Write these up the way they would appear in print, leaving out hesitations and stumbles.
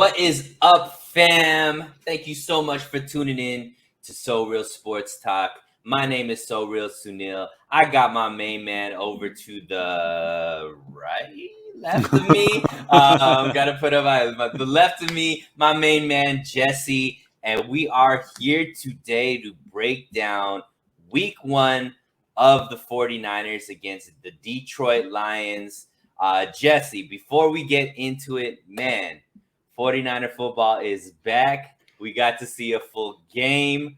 What is up, fam? Thank you so much for tuning in to So Real Sports Talk. My name is So Real Sunil. I got my main man over to the left of me. Gotta put up the left of me, my main man Jesse, and we are here today to break down week 1 of the 49ers against the Detroit Lions. Jesse, before we get into it, man, 49er football is back. We got to see a full game.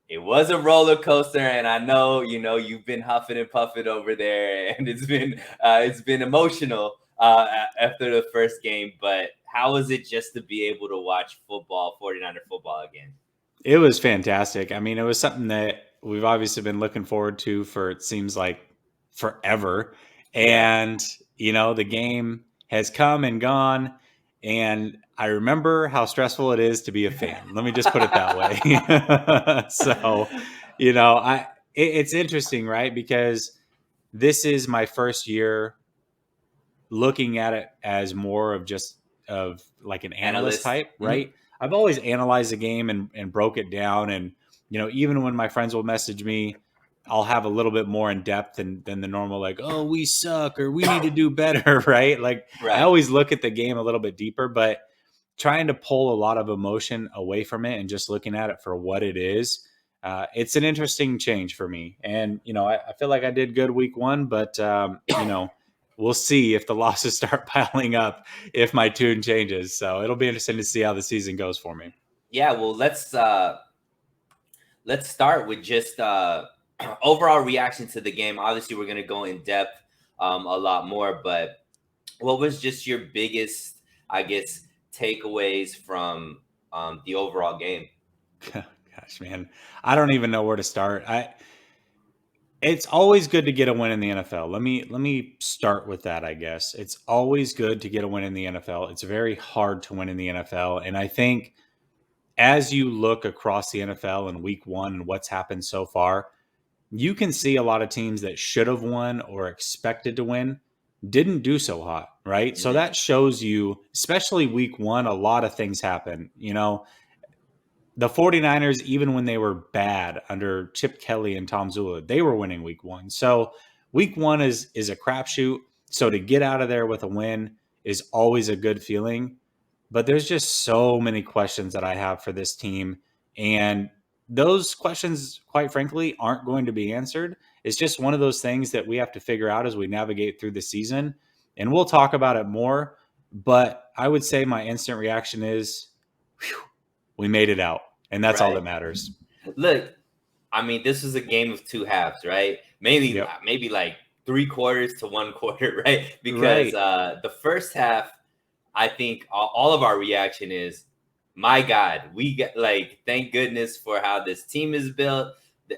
It was a roller coaster, and I know you've been huffing and puffing over there, and it's been emotional after the first game. But how was it just to be able to watch 49er football again? It was fantastic. I mean, it was something that we've obviously been looking forward to for it seems like forever. And, the game has come and gone. And I remember how stressful it is to be a fan. Let me just put it that way. So, it's interesting, right? Because this is my first year looking at it as more of like an analyst type, right? Mm-hmm. I've always analyzed the game and broke it down. And, even when my friends will message me, I'll have a little bit more in depth than the normal, like, oh, we suck or we need to do better, right? Like, right. I always look at the game a little bit deeper, but trying to pull a lot of emotion away from it and just looking at it for what it is, it's an interesting change for me. And, I feel like I did good week 1, but, we'll see if the losses start piling up if my tune changes. So it'll be interesting to see how the season goes for me. Yeah, well, let's start with just overall reaction to the game. Obviously, we're going to go in depth a lot more, but what was just your biggest, I guess, takeaways from the overall game? Gosh, man, I don't even know where to start. It's always good to get a win in the NFL. Let me start with that, I guess. It's always good to get a win in the NFL. It's very hard to win in the NFL. And I think as you look across the NFL in week 1 and what's happened so far, you can see a lot of teams that should have won or expected to win didn't do so hot, right? Mm-hmm. So that shows you, especially week 1, a lot of things happen. The 49ers, even when they were bad under Chip Kelly and Tom Zula, they were winning week 1. So week 1 is a crapshoot. So to get out of there with a win is always a good feeling. But there's just so many questions that I have for this team. And those questions, quite frankly, aren't going to be answered. It's just one of those things that we have to figure out as we navigate through the season. And we'll talk about it more. But I would say my instant reaction is, whew, we made it out, and that's all that matters. Look, I mean, this is a game of 2 halves, right? Maybe like 3 quarters to 1 quarter, right? Because the first half, I think all of our reaction is, my God, we get thank goodness for how this team is built.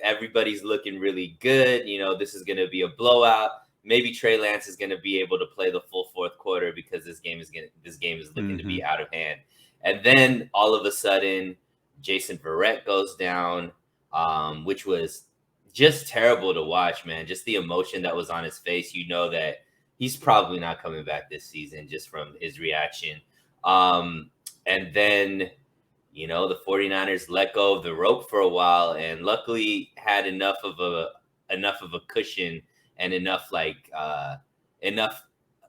Everybody's looking really good. This is going to be a blowout. Maybe Trey Lance is going to be able to play the full 4th quarter because this game is looking to be out of hand. And then all of a sudden, Jason Verrett goes down, which was just terrible to watch, man. Just the emotion that was on his face. That he's probably not coming back this season just from his reaction. And then, the 49ers let go of the rope for a while and luckily had enough of a cushion and enough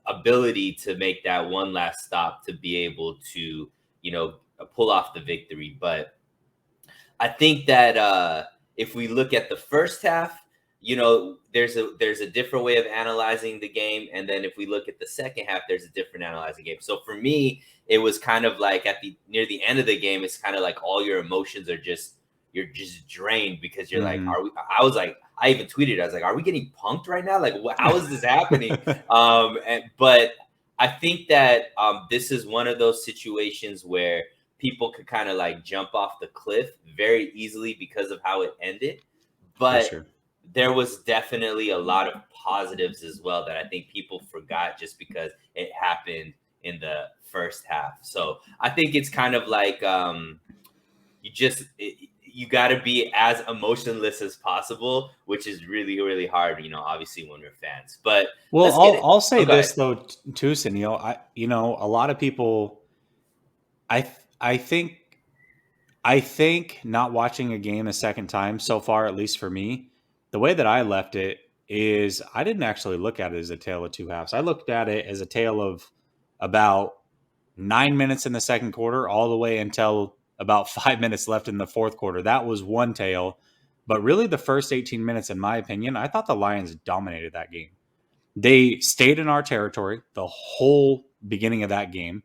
ability to make that one last stop to be able to pull off the victory. But I think that if we look at the first half, there's a different way of analyzing the game. And then if we look at the second half, there's a different analyzing game. So for me, it was kind of like near the end of the game, it's kind of like all your emotions are you're just drained because you're like, I even tweeted, I was like, are we getting punked right now? Like, how is this happening? But I think that this is one of those situations where people could kind of jump off the cliff very easily because of how it ended. But there was definitely a lot of positives as well that I think people forgot just because it happened in the first half. So I think it's kind of like you got to be as emotionless as possible, which is really, really hard, obviously when we're fans. But I'll say this though, too, Sunil. A lot of people I think not watching a game a second time so far, at least for me, the way that I left it is I didn't actually look at it as a tale of two halves. I looked at it as a tale of about 9 minutes in the second quarter, all the way until about 5 minutes left in the fourth quarter. That was one tale. But really, the first 18 minutes, in my opinion, I thought the Lions dominated that game. They stayed in our territory the whole beginning of that game.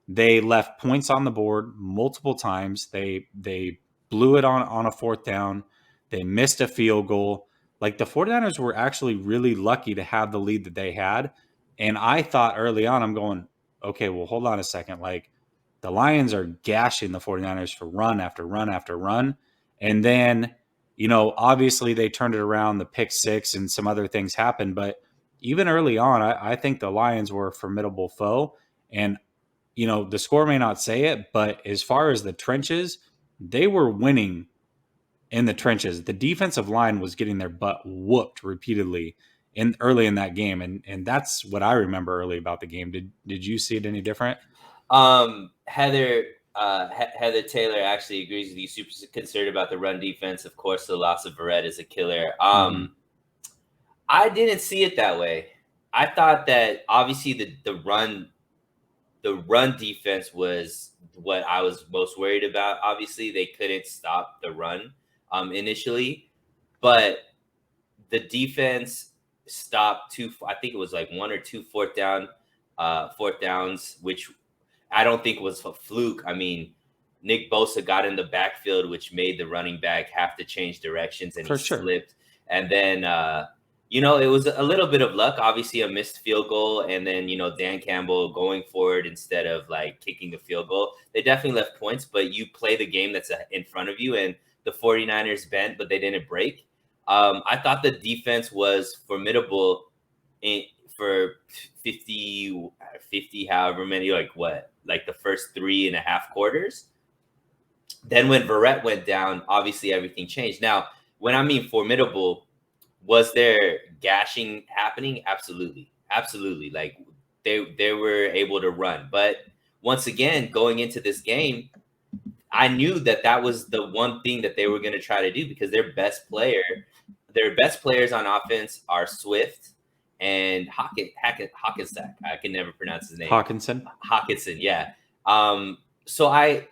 They left points on the board multiple times. They blew it on a fourth down. They missed a field goal. Like, the 49ers were actually really lucky to have the lead that they had. And I thought early on, I'm going, okay, well, hold on a second. Like, the Lions are gashing the 49ers for run after run after run. And then, obviously they turned it around, the pick six and some other things happened. But even early on, I think the Lions were a formidable foe. And the score may not say it, but as far as the trenches, they were winning in the trenches. The defensive line was getting their butt whooped repeatedly early in that game, and that's what I remember early about the game. Did you see it any different? Heather Taylor actually agrees with you. Super concerned about the run defense. Of course, the loss of Verrett is a killer. I didn't see it that way. I thought that obviously the run defense was what I was most worried about. Obviously, they couldn't stop the run initially, but the defense stopped I think it was like one or two fourth downs, which I don't think was a fluke. I mean, Nick Bosa got in the backfield, which made the running back have to change directions, and he slipped. And then it was a little bit of luck, obviously a missed field goal. And then, Dan Campbell going forward instead of like kicking a field goal. They definitely left points, but you play the game that's in front of you, and the 49ers bent, but they didn't break. I thought the defense was formidable for 50, however many, like the first 3.5 quarters. Then when Verrett went down, obviously everything changed. Now, when I mean formidable, was there gashing happening? Absolutely. Like they were able to run. But once again, going into this game, I knew that was the one thing that they were going to try to do, because their best players on offense are Swift and Hockensack. I can never pronounce his name. Hockenson, yeah. So I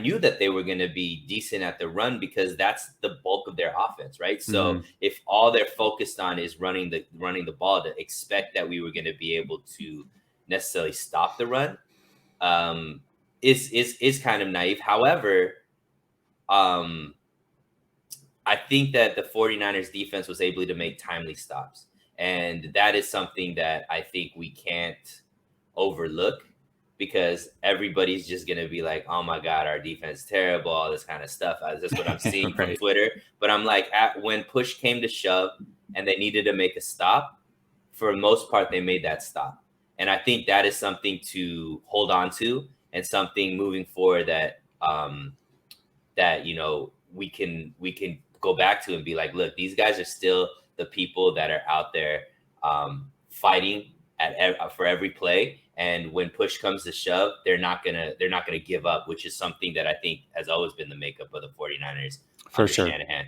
knew that they were going to be decent at the run, because that's the bulk of their offense, right? So if all they're focused on is running the ball, to expect that we were going to be able to necessarily stop the run is kind of naive. However, I think that the 49ers defense was able to make timely stops, and that is something that I think we can't overlook, because everybody's just going to be like, oh my God, our defense is terrible, all this kind of stuff. That's what I'm seeing from Twitter. But I'm like, when push came to shove and they needed to make a stop, for the most part, they made that stop. And I think that is something to hold on to, and something moving forward that we can go back to and be like, look, these guys are still the people that are out there fighting for every play. And when push comes to shove, they're not gonna give up, which is something that I think has always been the makeup of the 49ers for sure. Shanahan.